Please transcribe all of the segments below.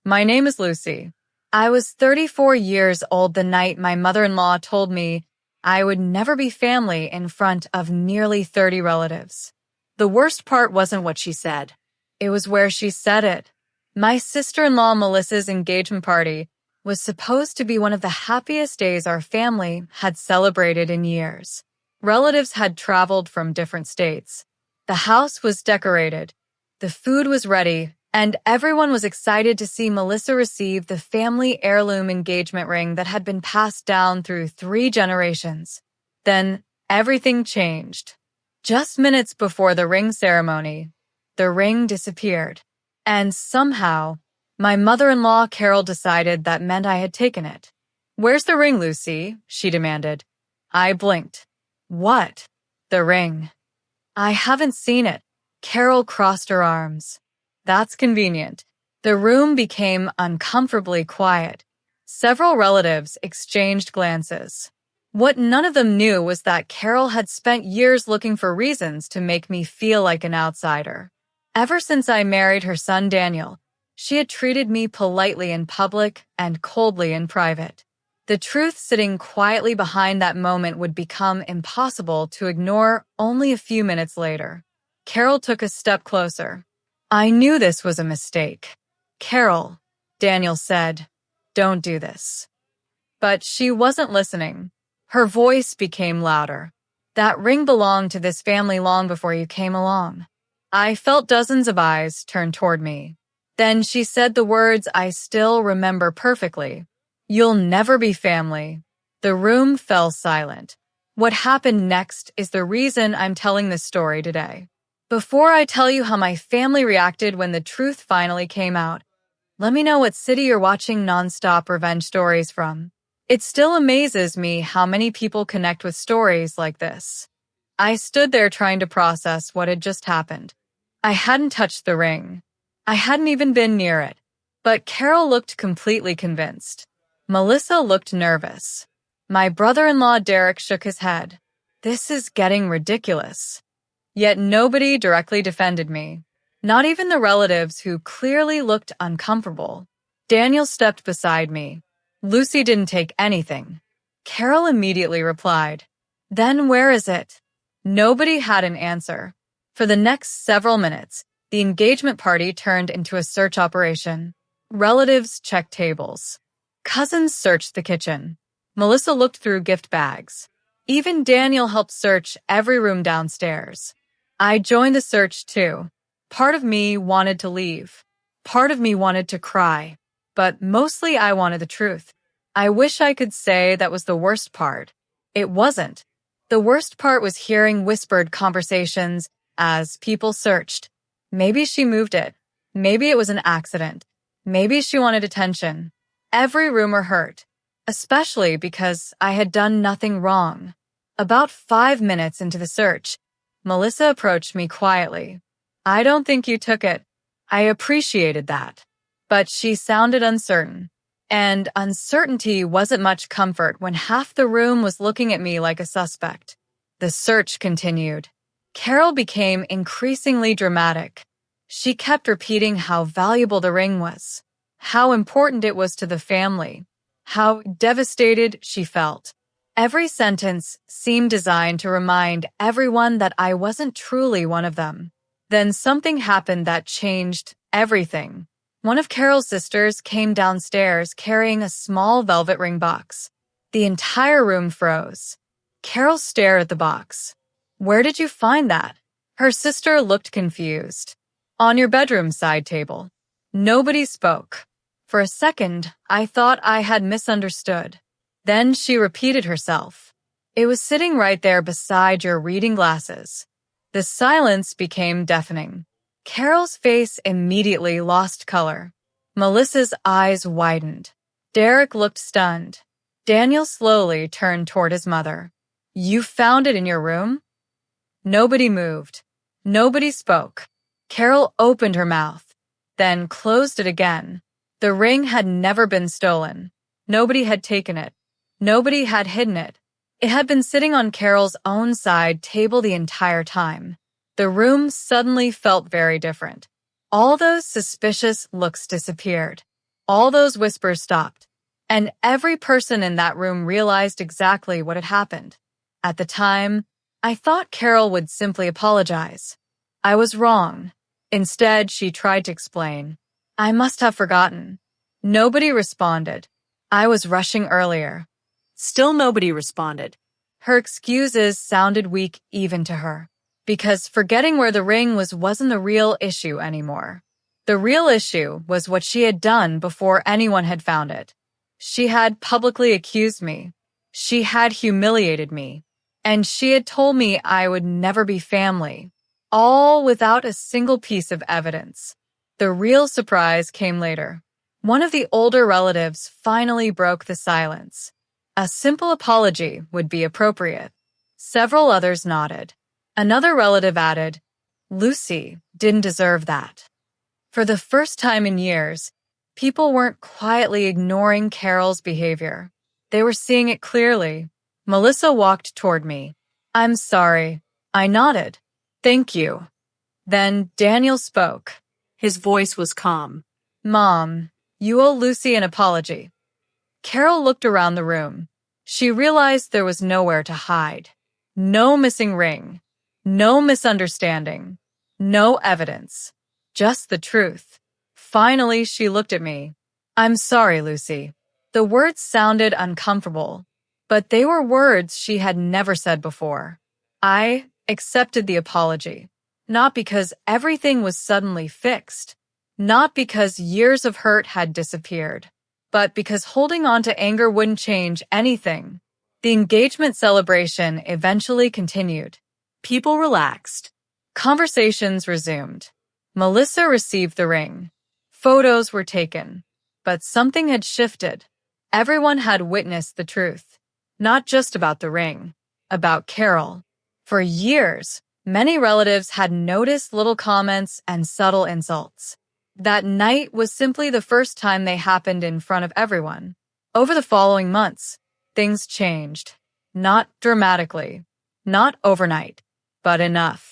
My name is Lucy. I was 34 years old the night my mother-in-law told me I would never be family in front of nearly 30 relatives. The worst part wasn't what she said. It was where she said it. My sister-in-law Melissa's engagement party was supposed to be one of the happiest days our family had celebrated in years. Relatives had traveled from different states. The house was decorated. The food was ready, and everyone was excited to see Melissa receive the family heirloom engagement ring that had been passed down through 3 generations. Then everything changed. Just minutes before the ring ceremony, the ring disappeared. And somehow, my mother-in-law Carol decided that meant I had taken it. "Where's the ring, Lucy?" she demanded. I blinked. "What?" "The ring." "I haven't seen it." Carol crossed her arms. That's convenient. The room became uncomfortably quiet. Several relatives exchanged glances. What none of them knew was that Carol had spent years looking for reasons to make me feel like an outsider. Ever since I married her son Daniel, she had treated me politely in public and coldly in private. The truth sitting quietly behind that moment would become impossible to ignore only a few minutes later. Carol took a step closer. "I knew this was a mistake." "Carol," Daniel said, "don't do this." But she wasn't listening. Her voice became louder. "That ring belonged to this family long before you came along." I felt dozens of eyes turn toward me. Then she said the words I still remember perfectly. "You'll never be family." The room fell silent. What happened next is the reason I'm telling this story today. Before I tell you how my family reacted when the truth finally came out, let me know what city you're watching NonStop revenge stories from. It still amazes me how many people connect with stories like this. I stood there trying to process what had just happened. I hadn't touched the ring. I hadn't even been near it. But Carol looked completely convinced. Melissa looked nervous. My brother-in-law Derek shook his head. This is getting ridiculous. Yet nobody directly defended me. Not even the relatives who clearly looked uncomfortable. Daniel stepped beside me. "Lucy didn't take anything." Carol immediately replied. "Then where is it?" Nobody had an answer. For the next several minutes, the engagement party turned into a search operation. Relatives checked tables. Cousins searched the kitchen. Melissa looked through gift bags. Even Daniel helped search every room downstairs. I joined the search too. Part of me wanted to leave. Part of me wanted to cry. But mostly I wanted the truth. I wish I could say that was the worst part. It wasn't. The worst part was hearing whispered conversations as people searched. Maybe she moved it. Maybe it was an accident. Maybe she wanted attention. Every rumor hurt, especially because I had done nothing wrong. About 5 minutes into the search, Melissa approached me quietly. "I don't think you took it." I appreciated that. But she sounded uncertain. And uncertainty wasn't much comfort when half the room was looking at me like a suspect. The search continued. Carol became increasingly dramatic. She kept repeating how valuable the ring was, how important it was to the family, how devastated she felt. Every sentence seemed designed to remind everyone that I wasn't truly one of them. Then something happened that changed everything. One of Carol's sisters came downstairs carrying a small velvet ring box. The entire room froze. Carol stared at the box. "Where did you find that?" Her sister looked confused. "On your bedroom side table." Nobody spoke. For a second, I thought I had misunderstood. Then she repeated herself. "It was sitting right there beside your reading glasses." The silence became deafening. Carol's face immediately lost color. Melissa's eyes widened. Derek looked stunned. Daniel slowly turned toward his mother. "You found it in your room?" Nobody moved. Nobody spoke. Carol opened her mouth, then closed it again. The ring had never been stolen. Nobody had taken it. Nobody had hidden it. It had been sitting on Carol's own side table the entire time. The room suddenly felt very different. All those suspicious looks disappeared. All those whispers stopped, and every person in that room realized exactly what had happened. At the time, I thought Carol would simply apologize. I was wrong. Instead, she tried to explain. I must have forgotten. Nobody responded. I was rushing earlier. Still nobody responded. Her excuses sounded weak even to her, because forgetting where the ring wasn't the real issue anymore. The real issue was what she had done before anyone had found it. She had publicly accused me. She had humiliated me. And she had told me I would never be family, all without a single piece of evidence. The real surprise came later. One of the older relatives finally broke the silence. A simple apology would be appropriate. Several others nodded. Another relative added, Lucy didn't deserve that. For the first time in years, people weren't quietly ignoring Carol's behavior. They were seeing it clearly. Melissa walked toward me. I'm sorry. I nodded. Thank you. Then Daniel spoke. His voice was calm. Mom, you owe Lucy an apology. Carol looked around the room. She realized there was nowhere to hide. No missing ring. No misunderstanding. No evidence. Just the truth. Finally, she looked at me. I'm sorry, Lucy. The words sounded uncomfortable, but they were words she had never said before. I accepted the apology, not because everything was suddenly fixed, not because years of hurt had disappeared, but because holding on to anger wouldn't change anything. The engagement celebration eventually continued. People relaxed. Conversations resumed. Melissa received the ring. Photos were taken. But something had shifted. Everyone had witnessed the truth. Not just about the ring, about Carol. For years, many relatives had noticed little comments and subtle insults. That night was simply the first time they happened in front of everyone. Over the following months, things changed. Not dramatically, not overnight, but enough.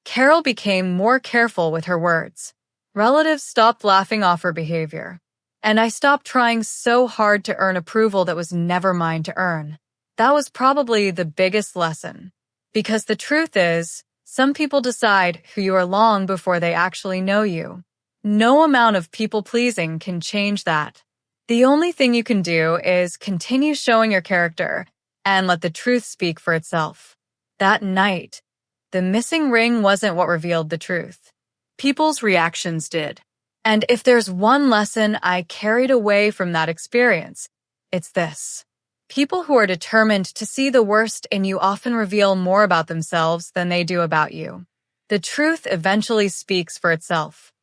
Carol became more careful with her words. Relatives stopped laughing off her behavior. And I stopped trying so hard to earn approval that was never mine to earn. That was probably the biggest lesson. Because the truth is, some people decide who you are long before they actually know you. No amount of people-pleasing can change that. The only thing you can do is continue showing your character and let the truth speak for itself. That night, the missing ring wasn't what revealed the truth. People's reactions did. And if there's one lesson I carried away from that experience, it's this. People who are determined to see the worst in you often reveal more about themselves than they do about you. The truth eventually speaks for itself.